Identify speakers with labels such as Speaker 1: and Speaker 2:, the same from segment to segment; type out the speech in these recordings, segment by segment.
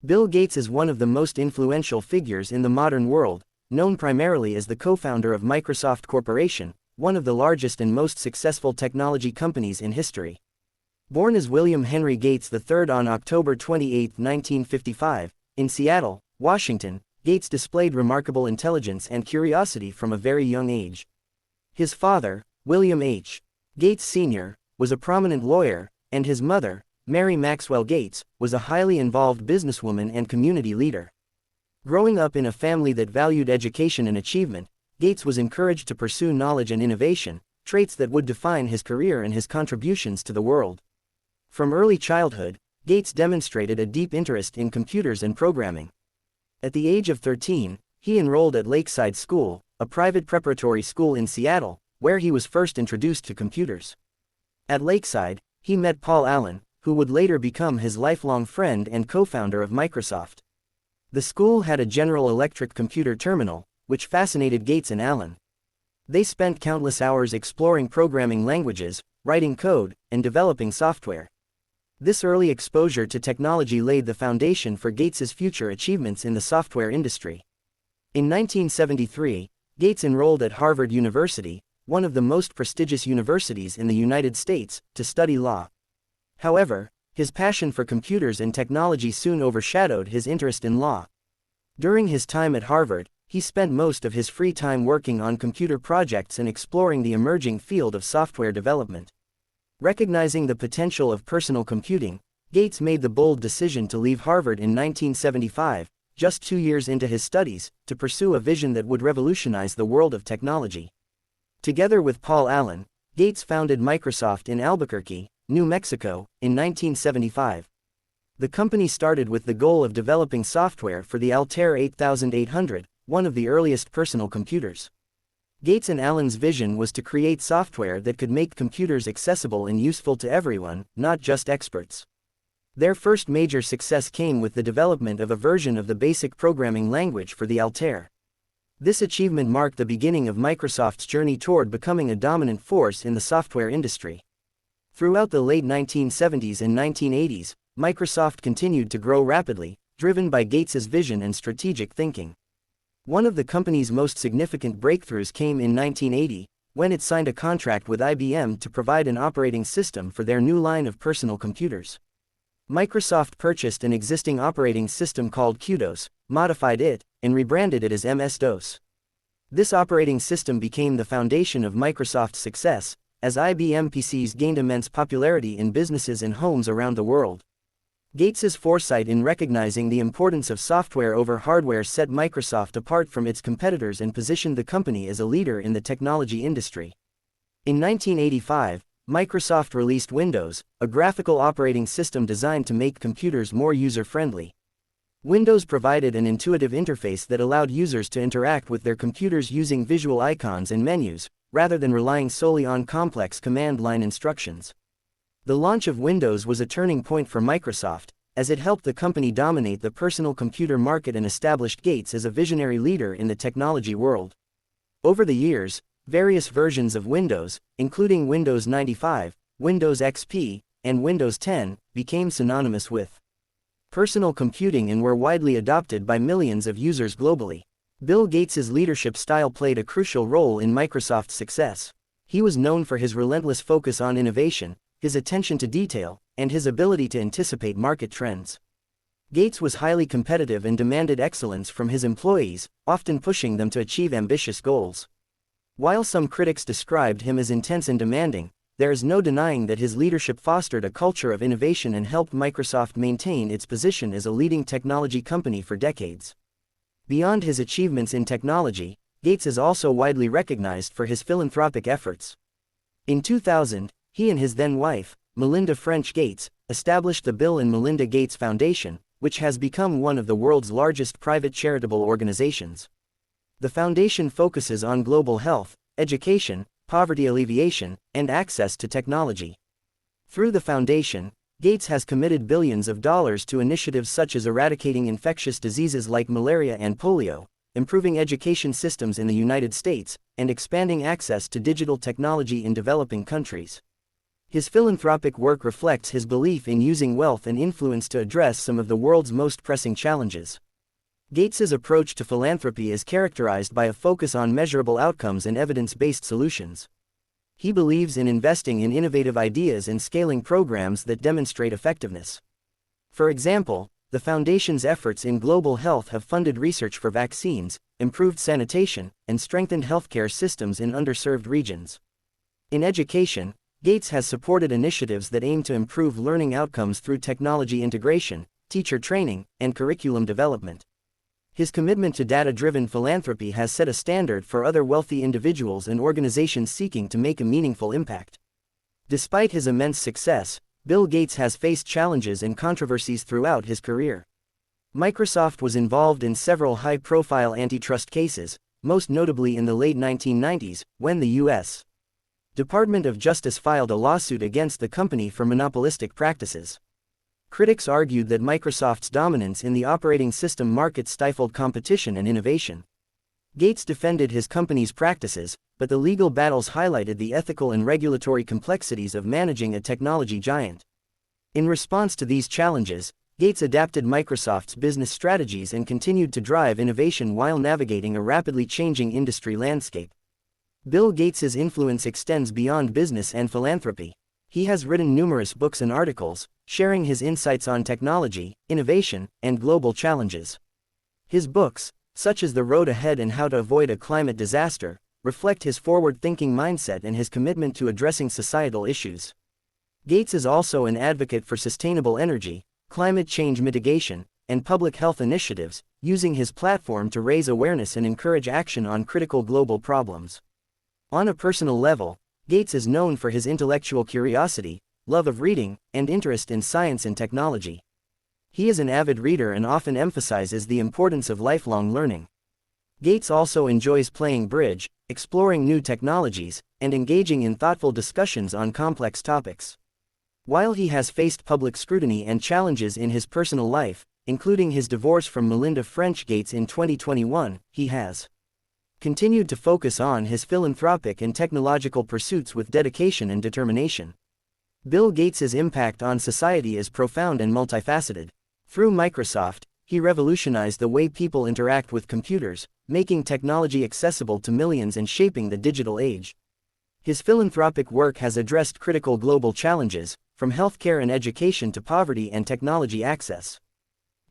Speaker 1: Bill Gates is one of the most influential figures in the modern world, known primarily as the co-founder of Microsoft Corporation, one of the largest and most successful technology companies in history. Born as William Henry Gates III on October 28, 1955, in Seattle, Washington, Gates displayed remarkable intelligence and curiosity from a very young age. His father, William H. Gates Sr., was a prominent lawyer, and his mother, Mary Maxwell Gates, was a highly involved businesswoman and community leader. Growing up in a family that valued education and achievement, Gates was encouraged to pursue knowledge and innovation, traits that would define his career and his contributions to the world. From early childhood, Gates demonstrated a deep interest in computers and programming. At the age of 13, he enrolled at Lakeside School, a private preparatory school in Seattle, where he was first introduced to computers. At Lakeside, he met Paul Allen, who would later become his lifelong friend and co-founder of Microsoft. The school had a General Electric computer terminal, which fascinated Gates and Allen. They spent countless hours exploring programming languages, writing code, and developing software. This early exposure to technology laid the foundation for Gates's future achievements in the software industry. In 1973, Gates enrolled at Harvard University, one of the most prestigious universities in the United States, to study law. However, his passion for computers and technology soon overshadowed his interest in law. During his time at Harvard, he spent most of his free time working on computer projects and exploring the emerging field of software development. Recognizing the potential of personal computing, Gates made the bold decision to leave Harvard in 1975, just 2 years into his studies, to pursue a vision that would revolutionize the world of technology. Together with Paul Allen, Gates founded Microsoft in Albuquerque, New Mexico, in 1975. The company started with the goal of developing software for the Altair 8800, one of the earliest personal computers. Gates and Allen's vision was to create software that could make computers accessible and useful to everyone, not just experts. Their first major success came with the development of a version of the basic programming language for the Altair. This achievement marked the beginning of Microsoft's journey toward becoming a dominant force in the software industry. Throughout the late 1970s and 1980s, Microsoft continued to grow rapidly, driven by Gates's vision and strategic thinking. One of the company's most significant breakthroughs came in 1980, when it signed a contract with IBM to provide an operating system for their new line of personal computers. Microsoft purchased an existing operating system called QDOS, modified it, and rebranded it as MS-DOS. This operating system became the foundation of Microsoft's success, as IBM PCs gained immense popularity in businesses and homes around the world. Gates's foresight in recognizing the importance of software over hardware set Microsoft apart from its competitors and positioned the company as a leader in the technology industry. In 1985, Microsoft released Windows, a graphical operating system designed to make computers more user-friendly. Windows provided an intuitive interface that allowed users to interact with their computers using visual icons and menus, rather than relying solely on complex command line instructions. The launch of Windows was a turning point for Microsoft, as it helped the company dominate the personal computer market and established Gates as a visionary leader in the technology world. Over the years, various versions of Windows, including Windows 95, Windows XP, and Windows 10, became synonymous with personal computing and were widely adopted by millions of users globally. Bill Gates's leadership style played a crucial role in Microsoft's success. He was known for his relentless focus on innovation, his attention to detail, and his ability to anticipate market trends. Gates was highly competitive and demanded excellence from his employees, often pushing them to achieve ambitious goals. While some critics described him as intense and demanding, there is no denying that his leadership fostered a culture of innovation and helped Microsoft maintain its position as a leading technology company for decades. Beyond his achievements in technology, Gates is also widely recognized for his philanthropic efforts. In 2000, he and his then-wife, Melinda French Gates, established the Bill and Melinda Gates Foundation, which has become one of the world's largest private charitable organizations. The foundation focuses on global health, education, poverty alleviation, and access to technology. Through the foundation, Gates has committed billions of dollars to initiatives such as eradicating infectious diseases like malaria and polio, improving education systems in the United States, and expanding access to digital technology in developing countries. His philanthropic work reflects his belief in using wealth and influence to address some of the world's most pressing challenges. Gates's approach to philanthropy is characterized by a focus on measurable outcomes and evidence-based solutions. He believes in investing in innovative ideas and scaling programs that demonstrate effectiveness. For example, the Foundation's efforts in global health have funded research for vaccines, improved sanitation, and strengthened healthcare systems in underserved regions. In education, Gates has supported initiatives that aim to improve learning outcomes through technology integration, teacher training, and curriculum development. His commitment to data-driven philanthropy has set a standard for other wealthy individuals and organizations seeking to make a meaningful impact. Despite his immense success, Bill Gates has faced challenges and controversies throughout his career. Microsoft was involved in several high-profile antitrust cases, most notably in the late 1990s, when the U.S. Department of Justice filed a lawsuit against the company for monopolistic practices. Critics argued that Microsoft's dominance in the operating system market stifled competition and innovation. Gates defended his company's practices, but the legal battles highlighted the ethical and regulatory complexities of managing a technology giant. In response to these challenges, Gates adapted Microsoft's business strategies and continued to drive innovation while navigating a rapidly changing industry landscape. Bill Gates's influence extends beyond business and philanthropy. He has written numerous books and articles, sharing his insights on technology, innovation, and global challenges. His books, such as The Road Ahead and How to Avoid a Climate Disaster, reflect his forward-thinking mindset and his commitment to addressing societal issues. Gates is also an advocate for sustainable energy, climate change mitigation, and public health initiatives, using his platform to raise awareness and encourage action on critical global problems. On a personal level, Gates is known for his intellectual curiosity, love of reading, and interest in science and technology. He is an avid reader and often emphasizes the importance of lifelong learning. Gates also enjoys playing bridge, exploring new technologies, and engaging in thoughtful discussions on complex topics. While he has faced public scrutiny and challenges in his personal life, including his divorce from Melinda French Gates in 2021, he has continued to focus on his philanthropic and technological pursuits with dedication and determination. Bill Gates's impact on society is profound and multifaceted. Through Microsoft, he revolutionized the way people interact with computers, making technology accessible to millions and shaping the digital age. His philanthropic work has addressed critical global challenges, from healthcare and education to poverty and technology access.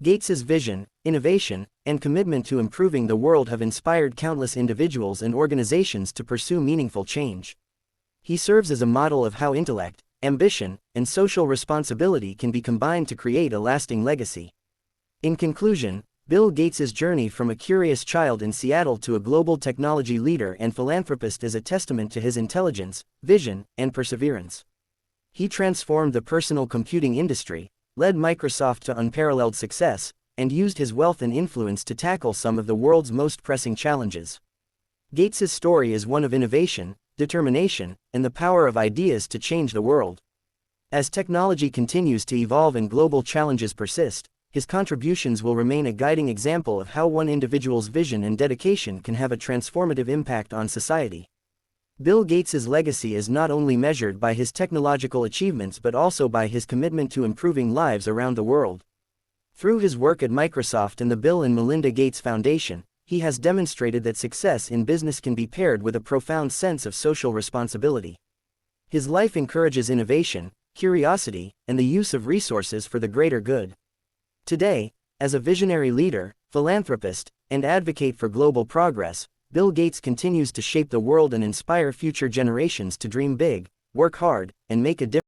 Speaker 1: Gates's vision, innovation, and commitment to improving the world have inspired countless individuals and organizations to pursue meaningful change. He serves as a model of how intellect, ambition, and social responsibility can be combined to create a lasting legacy. In conclusion, Bill Gates's journey from a curious child in Seattle to a global technology leader and philanthropist is a testament to his intelligence, vision, and perseverance. He transformed the personal computing industry, led Microsoft to unparalleled success, and used his wealth and influence to tackle some of the world's most pressing challenges. Gates's story is one of innovation, determination, and the power of ideas to change the world. As technology continues to evolve and global challenges persist, his contributions will remain a guiding example of how one individual's vision and dedication can have a transformative impact on society. Bill Gates's legacy is not only measured by his technological achievements but also by his commitment to improving lives around the world. Through his work at Microsoft and the Bill and Melinda Gates Foundation, he has demonstrated that success in business can be paired with a profound sense of social responsibility. His life encourages innovation, curiosity, and the use of resources for the greater good. Today, as a visionary leader, philanthropist, and advocate for global progress, Bill Gates continues to shape the world and inspire future generations to dream big, work hard, and make a difference.